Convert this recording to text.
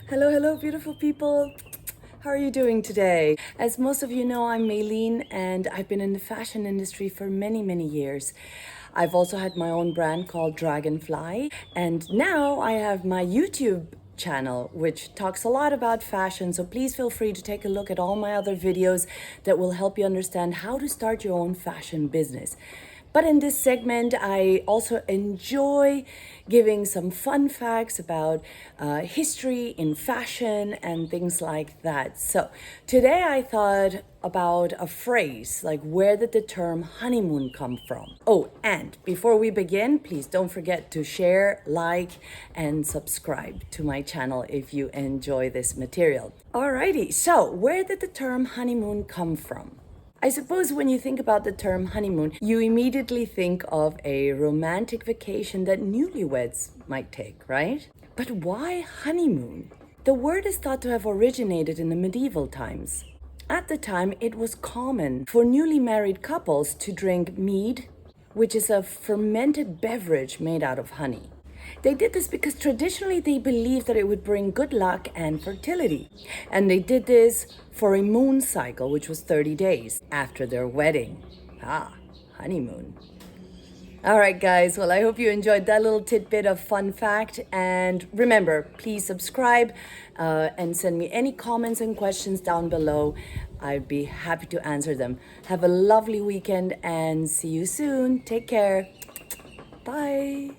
Hello, hello, beautiful people. How are you doing today? As most of you know, I'm Meilin and I've been in the fashion industry for many, many years. I've also had my own brand called Dragonfly, and now I have my YouTube channel which talks a lot about fashion, so please feel free to take a look at all my other videos that will help you understand how to start your own fashion business. But in this segment, I also enjoy giving some fun facts about history in fashion and things like that. So today I thought about a phrase like, where did the term honeymoon come from? Oh, and before we begin, please don't forget to share, like, and subscribe to my channel if you enjoy this material. Alrighty, so where did the term honeymoon come from? I suppose when you think about the term honeymoon, you immediately think of a romantic vacation that newlyweds might take, right? But why honeymoon? The word is thought to have originated in the medieval times. At the time, it was common for newly married couples to drink mead, which is a fermented beverage made out of honey. They did this because traditionally they believed that it would bring good luck and fertility. And they did this for a moon cycle, which was 30 days after their wedding. Ah, honeymoon. All right, guys. Well, I hope you enjoyed that little tidbit of fun fact. And remember, please subscribe and send me any comments and questions down below. I'd be happy to answer them. Have a lovely weekend and see you soon. Take care. Bye.